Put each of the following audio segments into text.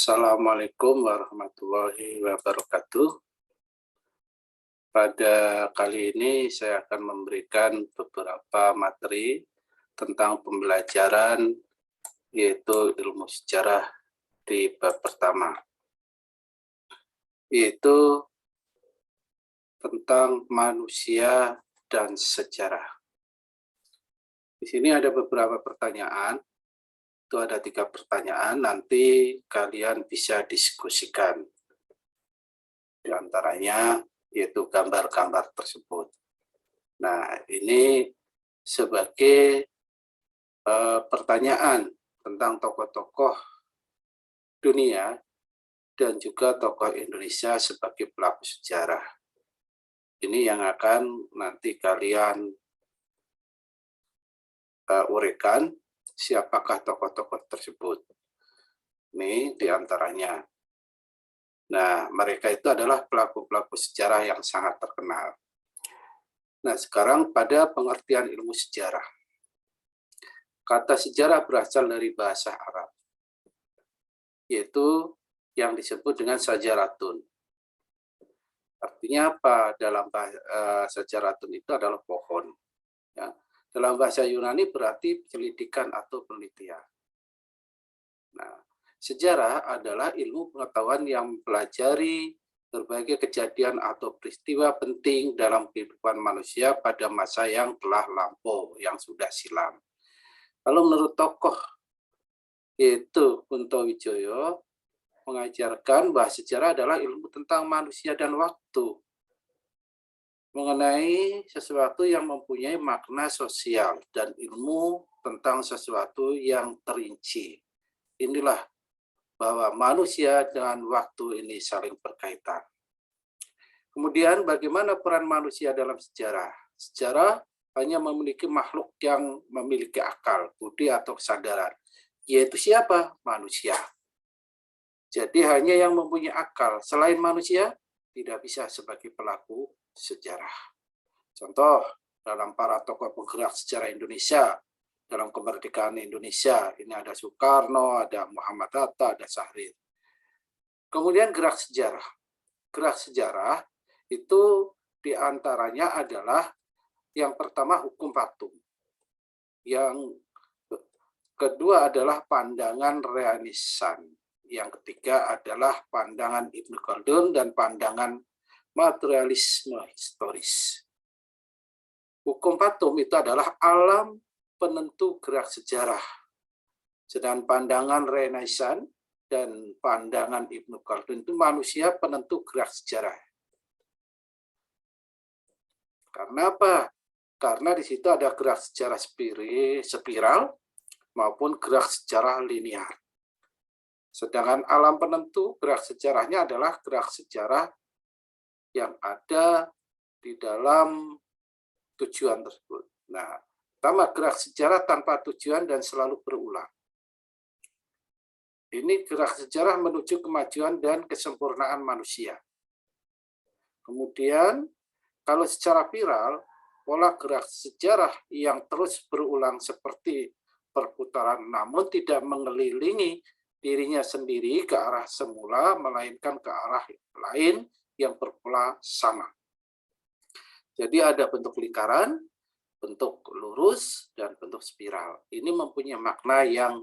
Assalamualaikum warahmatullahi wabarakatuh. Pada kali ini saya akan memberikan beberapa materi tentang pembelajaran yaitu ilmu sejarah di bab pertama, yaitu tentang manusia dan sejarah. Di sini ada beberapa pertanyaan, itu ada 3 pertanyaan, nanti kalian bisa diskusikan. Di antaranya yaitu gambar-gambar tersebut. Nah, ini sebagai pertanyaan tentang tokoh-tokoh dunia dan juga tokoh Indonesia sebagai pelaku sejarah. Ini yang akan nanti kalian uraikan siapakah tokoh-tokoh tersebut. Ini diantaranya. Nah, mereka itu adalah pelaku-pelaku sejarah yang sangat terkenal. Nah, sekarang pada pengertian ilmu sejarah. Kata sejarah berasal dari bahasa Arab, yaitu yang disebut dengan sajaratun. Artinya apa? Dalam sajaratun itu adalah pohon. Ya. Dalam bahasa Yunani berarti penyelidikan atau penelitian. Nah, sejarah adalah ilmu pengetahuan yang mempelajari berbagai kejadian atau peristiwa penting dalam kehidupan manusia pada masa yang telah lampau, yang sudah silam. Kalau menurut tokoh yaitu Kunto Wijoyo, mengajarkan bahwa sejarah adalah ilmu tentang manusia dan waktu, mengenai sesuatu yang mempunyai makna sosial dan ilmu tentang sesuatu yang terinci. Inilah bahwa manusia dengan waktu ini saling berkaitan. Kemudian bagaimana peran manusia dalam sejarah? Sejarah hanya memiliki makhluk yang memiliki akal, budi atau kesadaran. Yaitu siapa? Manusia. Jadi hanya yang mempunyai akal. Selain manusia, tidak bisa sebagai pelaku sejarah. Contoh, dalam para tokoh penggerak sejarah Indonesia, dalam kemerdekaan Indonesia, ini ada Soekarno, ada Muhammad Hatta, ada Syahrir. Kemudian gerak sejarah. Gerak sejarah itu diantaranya adalah yang pertama hukum faktum. Yang kedua adalah pandangan reanisan. Yang ketiga adalah pandangan Ibnu Khaldun dan pandangan materialisme historis. Hukum faktum itu adalah alam penentu gerak sejarah. Sedangkan pandangan Renaissance dan pandangan Ibnu Khaldun itu manusia penentu gerak sejarah. Karena apa? Karena di situ ada gerak sejarah spiral maupun gerak sejarah linear. Sedangkan alam penentu gerak sejarahnya adalah gerak sejarah yang ada di dalam tujuan tersebut. Nah, pertama, gerak sejarah tanpa tujuan dan selalu berulang. Ini gerak sejarah menuju kemajuan dan kesempurnaan manusia. Kemudian, kalau secara viral, pola gerak sejarah yang terus berulang seperti perputaran namun tidak mengelilingi dirinya sendiri ke arah semula, melainkan ke arah lain yang berpola sama. Jadi ada bentuk lingkaran, bentuk lurus, dan bentuk spiral. Ini mempunyai makna yang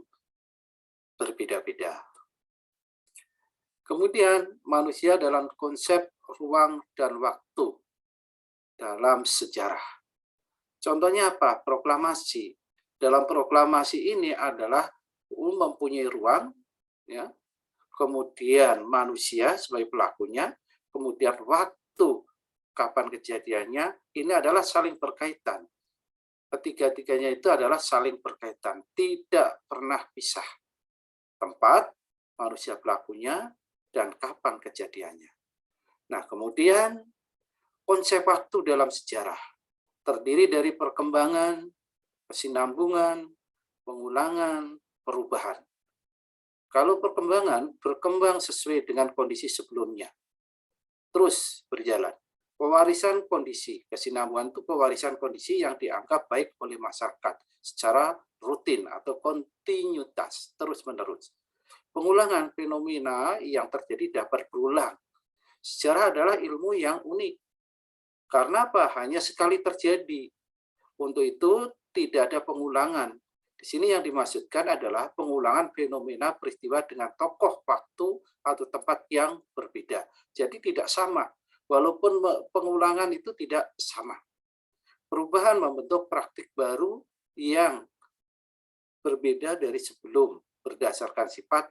berbeda-beda. Kemudian manusia dalam konsep ruang dan waktu dalam sejarah. Contohnya apa? Proklamasi. Dalam proklamasi ini adalah mempunyai ruang, ya, kemudian manusia sebagai pelakunya, kemudian waktu kapan kejadiannya, ini adalah saling berkaitan. Ketiga-tiganya itu adalah saling berkaitan, tidak pernah pisah. Tempat, manusia pelakunya, dan kapan kejadiannya. Nah, kemudian konsep waktu dalam sejarah terdiri dari perkembangan, kesinambungan, pengulangan, perubahan. Kalau perkembangan, berkembang sesuai dengan kondisi sebelumnya. Terus berjalan. Pewarisan kondisi, kesinambungan itu pewarisan kondisi yang dianggap baik oleh masyarakat secara rutin atau kontinuitas, terus-menerus. pengulangan fenomena yang terjadi dapat berulang. Sejarah adalah ilmu yang unik. Karena apa? Hanya sekali terjadi. Untuk itu tidak ada pengulangan. Di sini yang dimaksudkan adalah pengulangan fenomena peristiwa dengan tokoh, waktu, atau tempat yang berbeda. Jadi tidak sama. Walaupun pengulangan itu tidak sama. Perubahan membentuk praktik baru yang berbeda dari sebelum. Berdasarkan sifat,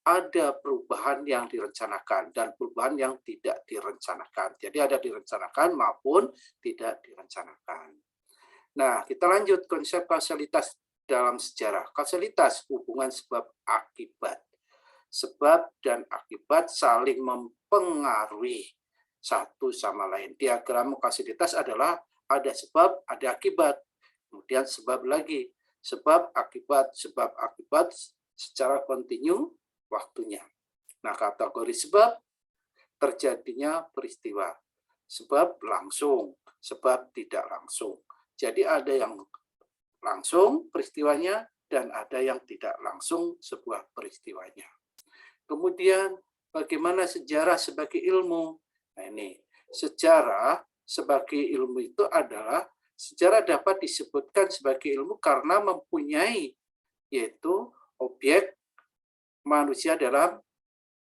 ada perubahan yang direncanakan dan perubahan yang tidak direncanakan. Jadi ada direncanakan maupun tidak direncanakan. Nah, kita lanjut konsep kausalitas dalam sejarah. Kausalitas hubungan sebab akibat. Sebab dan akibat saling mempengaruhi satu sama lain. Diagram kausalitas adalah ada sebab, ada akibat. Kemudian sebab lagi. Sebab, akibat secara kontinu waktunya. Nah, kategori sebab terjadinya peristiwa. Sebab langsung, sebab tidak langsung. Jadi ada yang langsung peristiwanya dan ada yang tidak langsung sebuah peristiwanya. Kemudian bagaimana sejarah sebagai ilmu? Nah ini, sejarah sebagai ilmu itu adalah sejarah dapat disebutkan sebagai ilmu karena mempunyai yaitu objek manusia dalam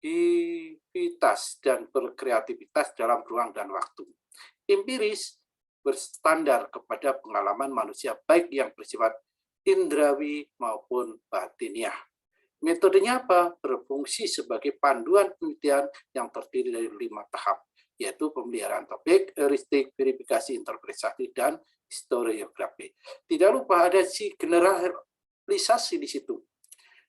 aktivitas dan berkreativitas dalam ruang dan waktu. Empiris berstandar kepada pengalaman manusia baik yang bersifat indrawi maupun batiniah. Metodenya apa? Berfungsi sebagai panduan penelitian yang terdiri dari 5 tahap, yaitu pemeliharaan topik, heuristik, verifikasi, interpretasi, dan historiografi. Tidak lupa ada si generalisasi di situ.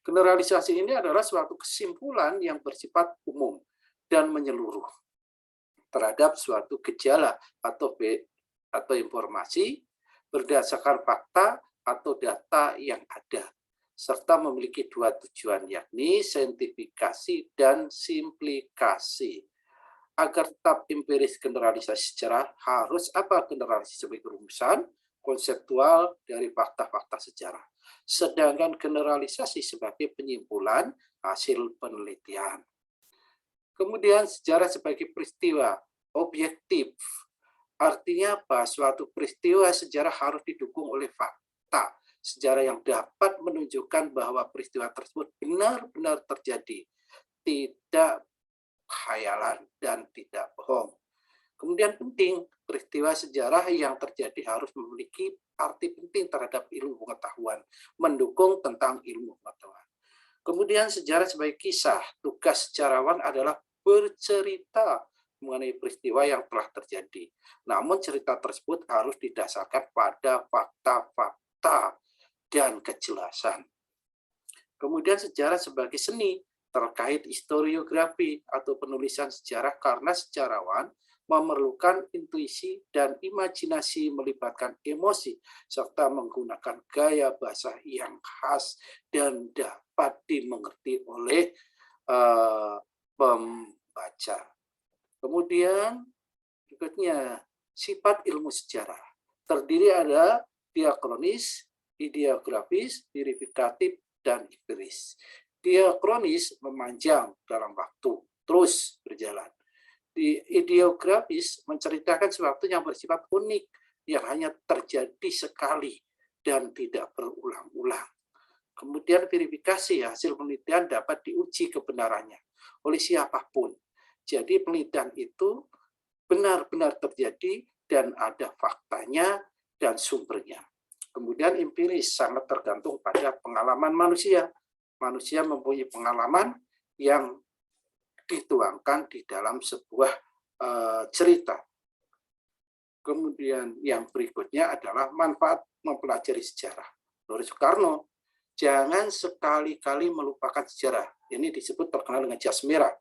Generalisasi ini adalah suatu kesimpulan yang bersifat umum dan menyeluruh terhadap suatu gejala atau informasi berdasarkan fakta atau data yang ada, serta memiliki 2 tujuan, yakni saintifikasi dan simplikasi. Agar tetap empiris generalisasi sejarah, harus apa? Generalisasi sebagai rumusan konseptual dari fakta-fakta sejarah. Sedangkan generalisasi sebagai penyimpulan hasil penelitian. Kemudian sejarah sebagai peristiwa objektif. Artinya apa? Suatu peristiwa sejarah harus didukung oleh fakta sejarah yang dapat menunjukkan bahwa peristiwa tersebut benar-benar terjadi, tidak khayalan dan tidak bohong. Kemudian penting, peristiwa sejarah yang terjadi harus memiliki arti penting terhadap ilmu pengetahuan, mendukung tentang ilmu pengetahuan. Kemudian sejarah sebagai kisah, tugas sejarawan adalah bercerita mengenai peristiwa yang telah terjadi. Namun cerita tersebut harus didasarkan pada fakta-fakta dan kejelasan. Kemudian sejarah sebagai seni terkait historiografi atau penulisan sejarah karena sejarawan memerlukan intuisi dan imajinasi melibatkan emosi serta menggunakan gaya bahasa yang khas dan dapat dimengerti oleh pembaca. Kemudian berikutnya sifat ilmu sejarah terdiri ada diakronis, ideografis, verifikatif, dan empiris. Diakronis memanjang dalam waktu, terus berjalan. Ideografis menceritakan sesuatu yang bersifat unik, yang hanya terjadi sekali dan tidak berulang-ulang. Kemudian verifikasi, hasil penelitian dapat diuji kebenarannya oleh siapapun. Jadi penelitian itu benar-benar terjadi dan ada faktanya dan sumbernya. Kemudian empiris sangat tergantung pada pengalaman manusia. Manusia mempunyai pengalaman yang dituangkan di dalam sebuah cerita. Kemudian yang berikutnya adalah manfaat mempelajari sejarah. Menurut Soekarno, jangan sekali-kali melupakan sejarah. Ini disebut terkenal dengan jas merah.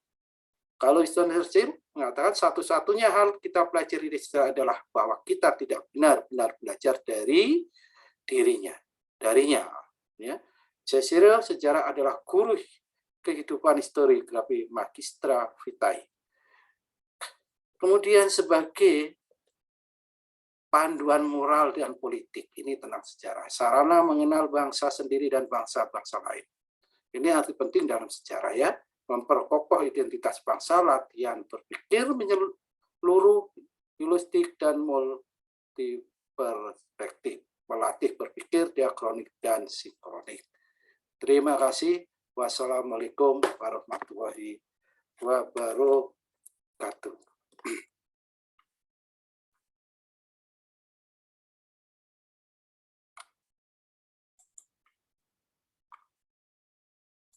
Kalau historian mengatakan satu-satunya hal kita pelajari di sejarah adalah bahwa kita tidak benar-benar belajar dari darinya. Ya. Cicero sejarah adalah guru kehidupan historiografi magistra vitae. Kemudian sebagai panduan moral dan politik, ini tentang sejarah. Sarana mengenal bangsa sendiri dan bangsa-bangsa lain. Ini arti penting dalam sejarah ya, memperkokoh identitas bangsa, latihan berpikir menyeluruh, holistik dan multiperspektif, melatih berpikir diakronik dan sinkronik. Terima kasih. Wassalamualaikum warahmatullahi wabarakatuh.